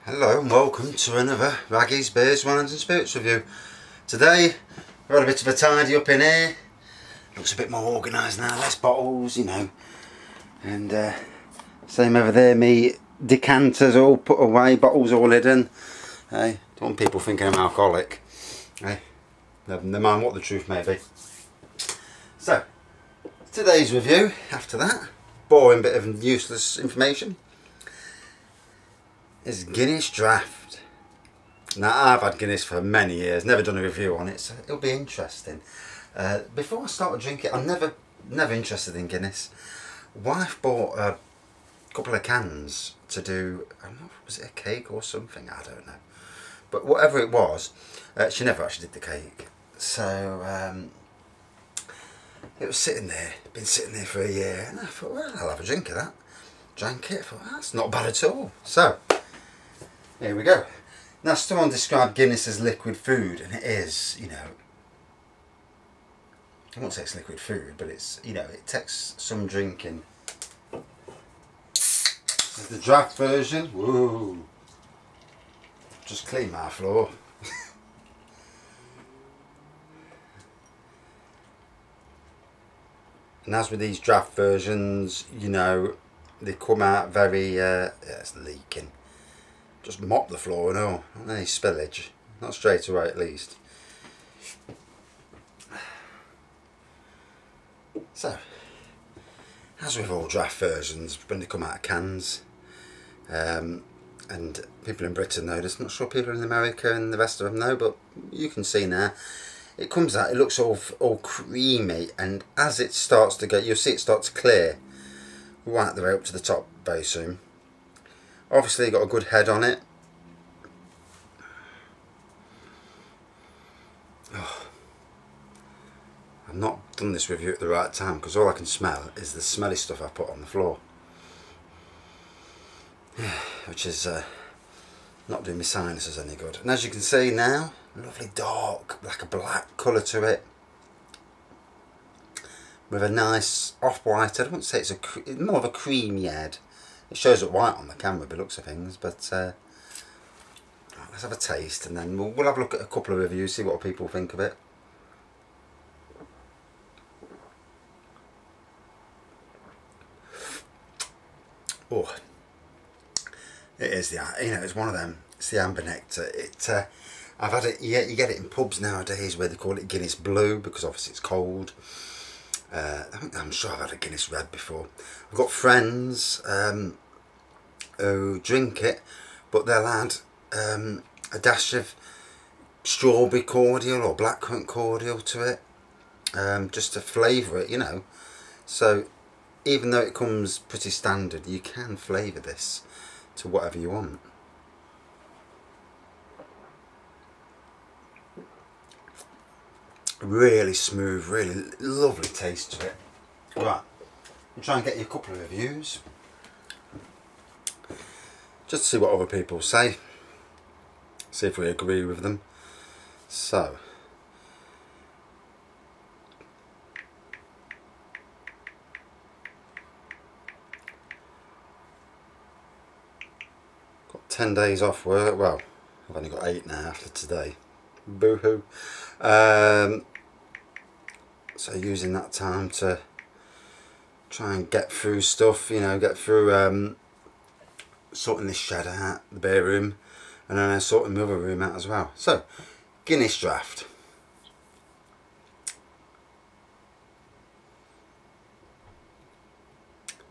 Hello and welcome to another Raggy's Beers, Wines and Spirits review. Today we've had a bit of a tidy up in here. Looks a bit more organised now, less bottles, you know. And same over there, me decanters all put away, bottles all hidden. Don't want people thinking I'm alcoholic. Never mind what the truth may be. So, today's review, after that, boring bit of useless information, is Guinness Draught. Now, I've had Guinness for many years, never done a review on it, so it'll be interesting. Before I started drinking, I'm never interested in Guinness. Wife bought a couple of cans to do, I don't know, was it a cake or something? I don't know. But whatever it was, she never actually did the cake. So, it was sitting there, been sitting there for a year, and I thought, well, I'll have a drink of that. Drank it, I thought, that's not bad at all. So, here we go. Now, someone described Guinness as liquid food, and it is, you know, I won't say it's liquid food, but it's, you know, it takes some drinking. This is the draft version. Woo! Just clean my floor. And as with these draft versions, you know, they come out very, yeah, it's leaking. Just mop the floor and all, not any spillage, not straight away at least. So, as with all draft versions, when they come out of cans, and people in Britain know this, not sure people in America and the rest of them know, but you can see now, it comes out, it looks all creamy, and as it starts to go, you'll see it start to clear right the way up to the top very soon. Obviously got a good head on it. Oh, I've not done this review at the right time because all I can smell is the smelly stuff I put on the floor. Which is not doing my sinuses any good. And as you can see now, lovely dark, like a black colour to it. With a nice off-white, I wouldn't say it's more of a creamy head. It shows up white on the camera by the looks of things, but let's have a taste and then we'll have a look at a couple of reviews, see what people think of it. Oh, it is the, you know, it's one of them. It's the amber nectar. I've had it. You get it in pubs nowadays where they call it Guinness Blue because obviously it's cold. I'm sure I've had a Guinness Red before. I've got friends who drink it, but they'll add a dash of strawberry cordial or blackcurrant cordial to it, just to flavour it, you know. So even though it comes pretty standard, you can flavour this to whatever you want. Really smooth, really lovely taste to it. Right, I'll try and get you a couple of reviews just to see what other people say, see if we agree with them. So, got 10 days off work. Well, I've only got 8 now after today. Boo-hoo. So using that time to try and get through stuff, you know, get through sorting this shed out, the beer room, and then sorting the other room out as well. So, Guinness Draught.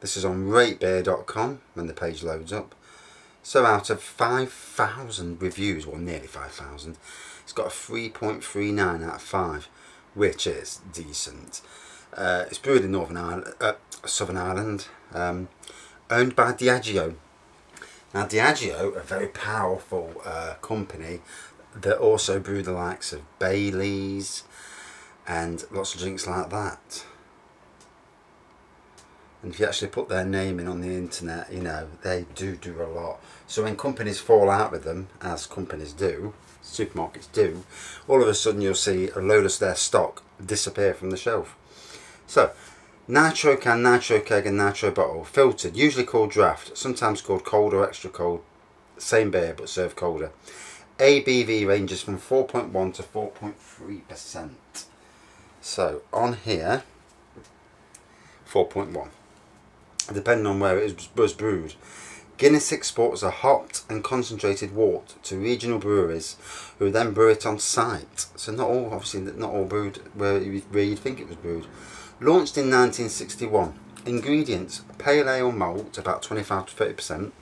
This is on ratebeer.com when the page loads up. So out of 5,000 reviews, well nearly 5,000, it's got a 3.39 out of 5, which is decent. It's brewed in Southern Ireland, owned by Diageo. Now Diageo, a very powerful company that also brew the likes of Baileys and lots of drinks like that. And if you actually put their name in on the internet, you know, they do a lot. So when companies fall out with them, as companies do, supermarkets do, all of a sudden you'll see a load of their stock disappear from the shelf. So, nitro can, nitro keg and nitro bottle, filtered, usually called draft, sometimes called cold or extra cold, Same beer but served colder. ABV ranges from 4.1 to 4.3%. So on here, 4.1. Depending on where it was brewed. Guinness exports a hopped and concentrated wort to regional breweries who then brew it on site. So not all, obviously not all brewed where you'd think it was brewed. Launched in 1961. Ingredients: pale ale malt, about 25 to 30%,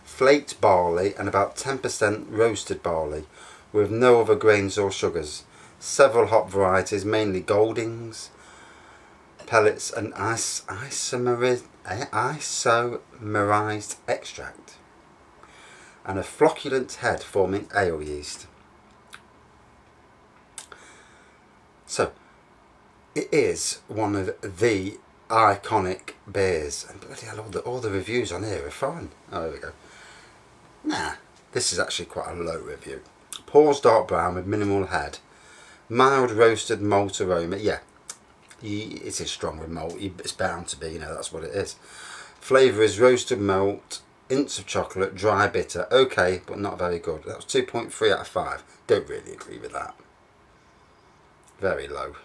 flaked barley and about 10% roasted barley, with no other grains or sugars. Several hop varieties, mainly Goldings, pellets and isomerized extract, and a flocculent head forming ale yeast. So it is one of the iconic beers, and bloody hell, all the reviews on here are fine. Oh, there we go. Nah, this is actually quite a low review. Pours dark brown with minimal head, mild roasted malt aroma. Yeah, it is strong with malt. It's bound to be, you know, that's what it is. Flavour is roasted malt, hints of chocolate, dry bitter. Okay, but not very good. That was 2.3 out of 5. Don't really agree with that. Very low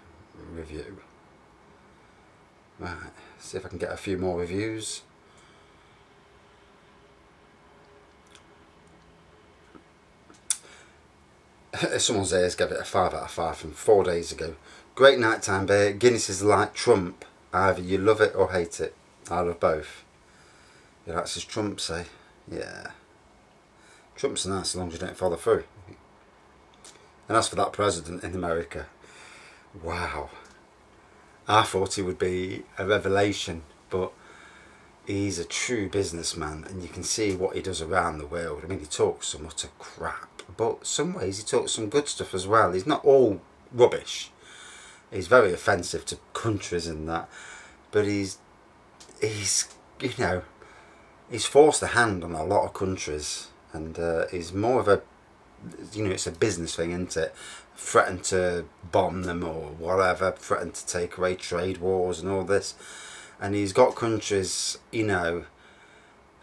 review. Right, see if I can get a few more reviews. Someone's ears gave it a 5 out of 5 from 4 days ago. Great nighttime beer. Guinness is like Trump. Either you love it or hate it. I love both. Yeah, that's his Trump say. Yeah. Trump's nice as long as you don't follow through. And as for that president in America, wow. I thought he would be a revelation, but he's a true businessman, and you can see what he does around the world. I mean, he talks some utter crap, but some ways he talks some good stuff as well. He's not all rubbish. He's very offensive to countries and that, but he's you know, he's forced a hand on a lot of countries, and he's more of a, you know, it's a business thing, isn't it? Threaten to bomb them or whatever, threaten to take away trade wars and all this, and he's got countries, you know,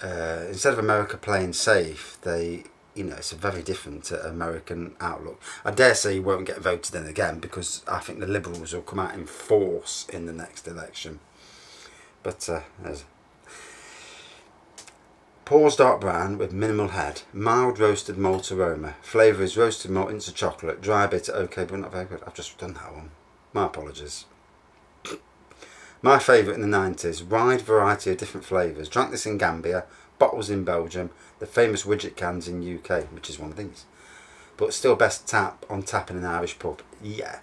instead of America playing safe, they, you know, it's a very different American outlook. I dare say he won't get voted in again, because I think the Liberals will come out in force in the next election. But there's pours dark brown with minimal head, mild roasted malt aroma. Flavour is roasted malt into chocolate, dry bitter, okay, but not very good. I've just done that one. My apologies. My favourite in the 90s, wide variety of different flavours. Drank this in Gambia, bottles in Belgium, the famous widget cans in UK, which is one of these. But still best tap on tap in an Irish pub. Yeah,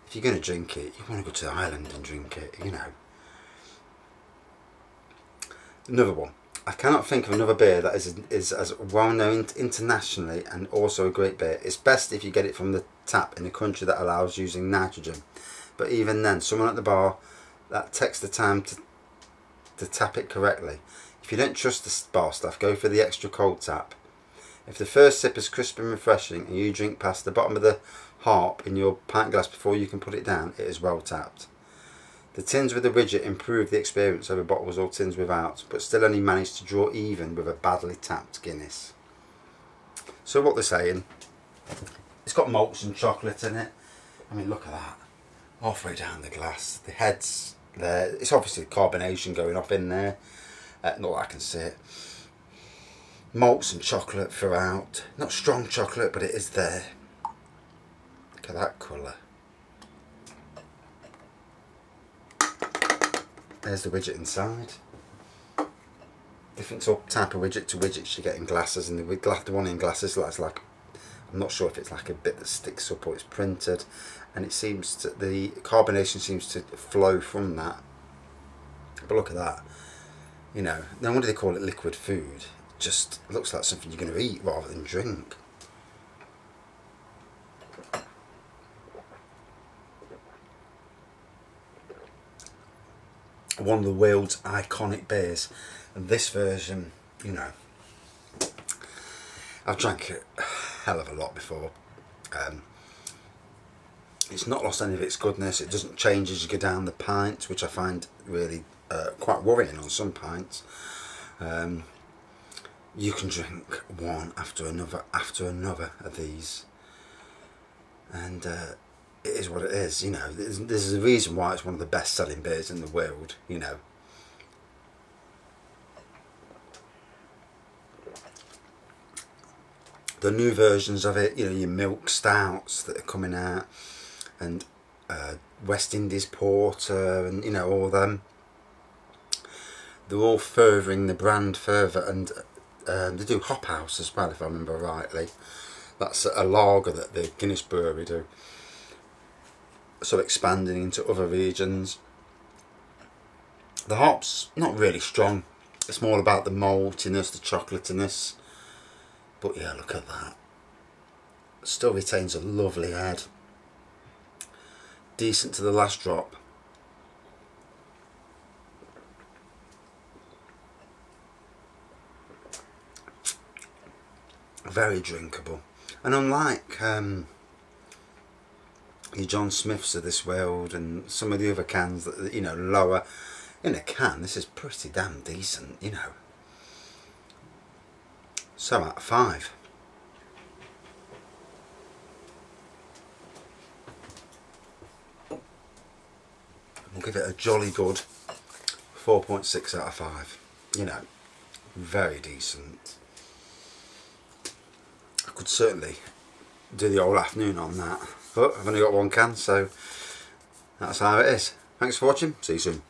if you're going to drink it, you want to go to the island and drink it, you know. Another one. I cannot think of another beer that is as well known internationally and also a great beer. It's best if you get it from the tap in a country that allows using nitrogen. But even then, someone at the bar that takes the time to tap it correctly. If you don't trust the bar staff, go for the extra cold tap. If the first sip is crisp and refreshing and you drink past the bottom of the harp in your pint glass before you can put it down, it is well tapped. The tins with the widget improve the experience over bottles or tins without, but still only manage to draw even with a badly tapped Guinness. So what they're saying, it's got malts and chocolate in it. I mean, look at that. Halfway down the glass, the head's there. It's obviously carbonation going off in there. Not that I can see it. Malts and chocolate throughout. Not strong chocolate, but it is there. Look at that colour. There's the widget inside. Different type of widget to widgets you get in glasses, and the one in glasses that's like, I'm not sure if it's like a bit that sticks up or it's printed, and it seems to, the carbonation seems to flow from that. But look at that. You know, no wonder they call it liquid food. It just looks like something you're going to eat rather than drink. One of the world's iconic beers, and this version, you know, I've drank it a hell of a lot before. It's not lost any of its goodness. It doesn't change as you go down the pints, which I find really quite worrying on some pints. you can drink one after another of these, and it is what it is. You know, there's a reason why it's one of the best selling beers in the world, you know. The new versions of it, you know, your milk stouts that are coming out, and West Indies porter, and you know, all them, they're all furthering the brand further. And they do Hop House as well, if I remember rightly. That's a lager that the Guinness Brewery do, so expanding into other regions. The hops, not really strong, it's more about the maltiness, the chocolatiness. But yeah, look at that. Still retains a lovely head. Decent to the last drop. Very drinkable. And unlike your John Smiths of this world and some of the other cans that, you know, lower in a can, this is pretty damn decent, you know. So out of 5. We'll give it a jolly good 4.6 out of 5. You know, very decent. I could certainly do the whole afternoon on that, but I've only got one can, so that's how it is. Thanks for watching. See you soon.